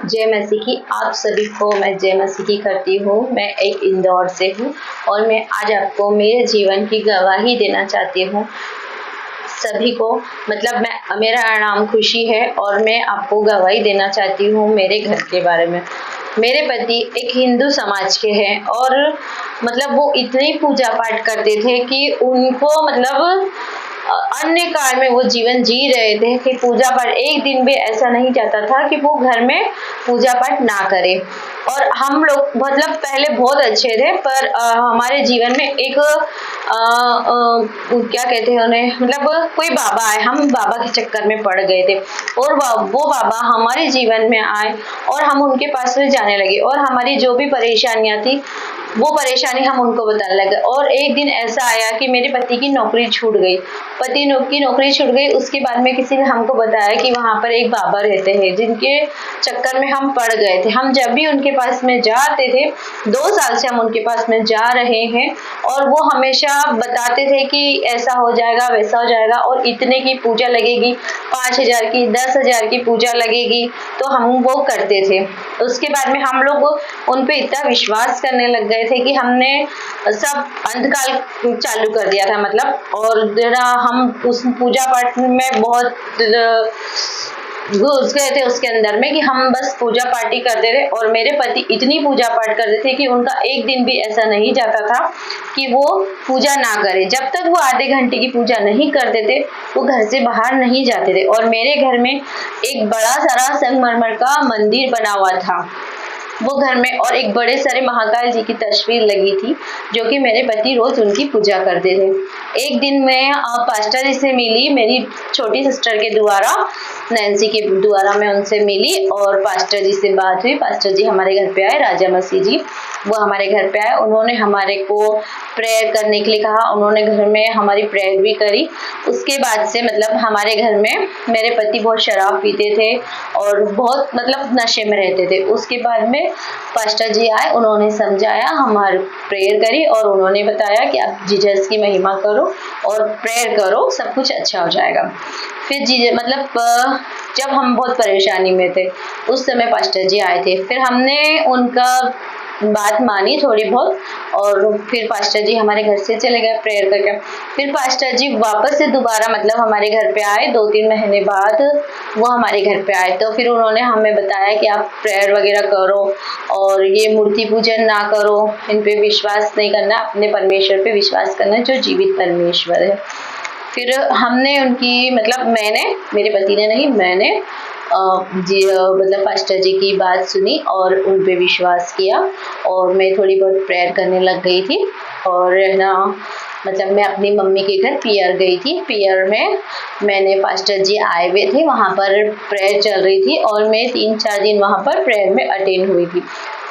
जय मसीह की आप सभी को मैं जय मसीह की करती हूँ। मैं एक इंदौर से हूँ और मैं आज आपको मेरे जीवन की गवाही देना चाहती हूँ सभी को। मेरा नाम खुशी है और मैं आपको गवाही देना चाहती हूँ मेरे घर के बारे में। मेरे पति एक हिंदू समाज के हैं और वो इतनी पूजा पाठ करते थे कि उनको अन्य काल में वो जीवन जी रहे थे कि पूजा पाठ एक दिन भी ऐसा नहीं जाता था कि वो घर में पूजा पाठ ना करे। और हम लोग पहले बहुत अच्छे थे, पर हमारे जीवन में एक क्या कहते हैं उन्हें, कोई बाबा आए, हम बाबा के चक्कर में पड़ गए थे और वो बाबा हमारे जीवन में आए और हम उनके पास में जाने लगे और हमारी जो भी परेशानियां थी वो परेशानी हम उनको बताने लगे। और एक दिन ऐसा आया कि मेरे पति की नौकरी छूट गई, की नौकरी छूट गई। उसके बाद में किसी ने हमको बताया कि वहां पर एक बाबा रहते हैं जिनके चक्कर में हम पड़ गए थे। हम जब भी उनके पास में जाते थे, 2 साल से हम उनके पास में जा रहे हैं और वो हमेशा बताते थे कि ऐसा हो जाएगा वैसा हो जाएगा और इतने की पूजा लगेगी, 5,000 की 10,000 की पूजा लगेगी, तो हम वो करते थे। उसके बाद में हम लोग उन पे इतना विश्वास करने लग गए थे कि हमने सब अंधकाल चालू कर दिया था और जरा हम उस पूजा पाठ में बहुत घुस गए थे उसके अंदर में कि हम बस पूजा पाठ ही करते थे। और मेरे पति इतनी पूजा पाठ करते थे कि उनका एक दिन भी ऐसा नहीं जाता था कि वो पूजा ना करे। जब तक वो आधे घंटे की पूजा नहीं करते थे वो घर से बाहर नहीं जाते थे। और मेरे घर में एक बड़ा सारा संगमरमर का मंदिर बना हुआ था वो घर में, और एक बड़े सारे महाकाल जी की तस्वीर लगी थी जो कि मेरे पति रोज उनकी पूजा करते थे। एक दिन मैं पास्टर जी से मिली, मेरी छोटी सिस्टर के द्वारा, नैन्सी के द्वारा मैं उनसे मिली और पास्टर जी से बात हुई। पास्टर जी हमारे घर पे आए, राजा मसीह जी, वो हमारे घर पे आए। उन्होंने हमारे को प्रेयर करने के लिए कहा, उन्होंने घर में हमारी प्रेयर भी करी। उसके बाद से हमारे घर में मेरे पति बहुत शराब पीते थे और बहुत नशे में रहते थे। उसके बाद में पास्टर जी आए, उन्होंने समझाया, हमारी प्रेयर करी और उन्होंने बताया कि आप जीसस की महिमा करो और प्रेयर करो, सब कुछ अच्छा हो जाएगा। फिर जब हम बहुत परेशानी में थे उस समय पास्टर जी आए थे। फिर हमने उनका बात मानी थोड़ी बहुत और फिर पास्टर जी हमारे घर से चले गए प्रेयर करके। फिर पास्टर जी वापस से दोबारा हमारे घर पे आए, 2-3 महीने बाद वो हमारे घर पे आए। तो फिर उन्होंने हमें बताया कि आप प्रेयर वगैरह करो और ये मूर्ति पूजन ना करो, इन पे विश्वास नहीं करना, अपने परमेश्वर पे विश्वास करना जो जीवित परमेश्वर है। फिर हमने उनकी मैंने, मेरे पति ने नहीं, मैंने पास्टर जी की बात सुनी और उन पे विश्वास किया और मैं थोड़ी बहुत प्रेयर करने लग गई थी। और मैं अपनी मम्मी के घर पियर गई थी। पियर में मैंने, पास्टर जी आए हुए थे, वहाँ पर प्रेयर चल रही थी और मैं 3-4 दिन वहाँ पर प्रेयर में अटेंड हुई थी।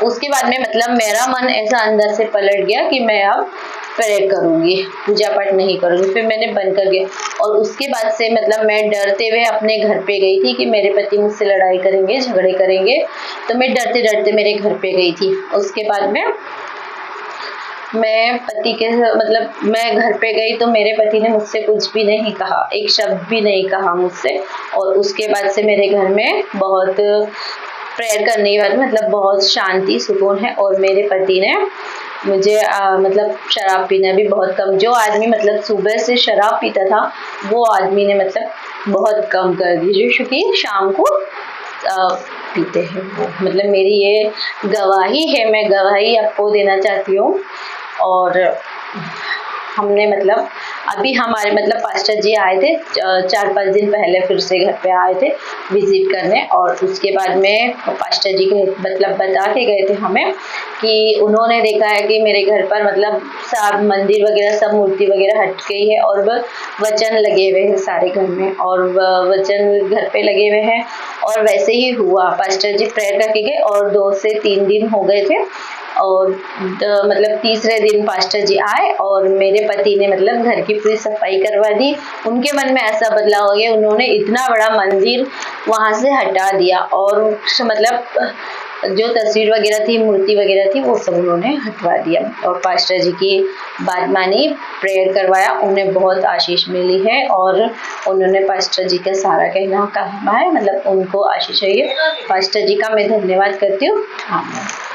उसके बाद में मेरा मन ऐसा अंदर से पलट गया कि मैं अब प्रेयर करूंगी, पूजा पाठ नहीं करूंगी। फिर मैंने बंद कर दिया और उसके बाद से मैं डरते हुए अपने घर पे गई थी कि मेरे पति मुझसे लड़ाई करेंगे, झगड़े करेंगे, तो मैं डरते डरते मेरे घर पे गई थी। उसके बाद में मैं पति के मैं घर पे गई तो मेरे पति ने मुझसे कुछ भी नहीं कहा, एक शब्द भी नहीं कहा मुझसे। और उसके बाद से मेरे घर में बहुत प्रेयर करने के बाद बहुत शांति सुकून है। और मेरे पति ने मुझे शराब पीना भी बहुत कम, जो आदमी सुबह से शराब पीता था वो आदमी ने बहुत कम कर दी, जो कि शाम को पीते हैं वो। मेरी ये गवाही है, मैं गवाही आपको देना चाहती हूँ। और हमने अभी हमारे पास्टर जी आए थे 4-5 दिन पहले, फिर से घर पे आए थे विजिट करने। और उसके बाद में पास्टर जी के बता के गए थे हमें कि उन्होंने देखा है कि मेरे घर पर सब मंदिर वगैरह, सब मूर्ति वगैरह हट गई है और वचन लगे हुए हैं सारे घर में, और वचन घर पे लगे हुए हैं। और वैसे ही हुआ, पास्टर जी प्रेयर करके गए और 2 से 3 दिन हो गए थे और तीसरे दिन पास्टर जी आए और मेरे पति ने घर की पूरी सफाई करवा दी। उनके मन में ऐसा बदलाव हो गया, उन्होंने इतना बड़ा मंदिर वहां से हटा दिया और जो तस्वीर वगैरह थी, मूर्ति वगैरह थी, वो सब उन्होंने हटवा दिया और पास्टर जी की बात मानी, प्रेयर करवाया, उन्हें बहुत आशीष मिली है और उन्होंने पास्टर जी का सारा कहना कहा है, मतलब उनको आशीष है। पास्टर जी का मैं धन्यवाद करती हूँ। आमीन।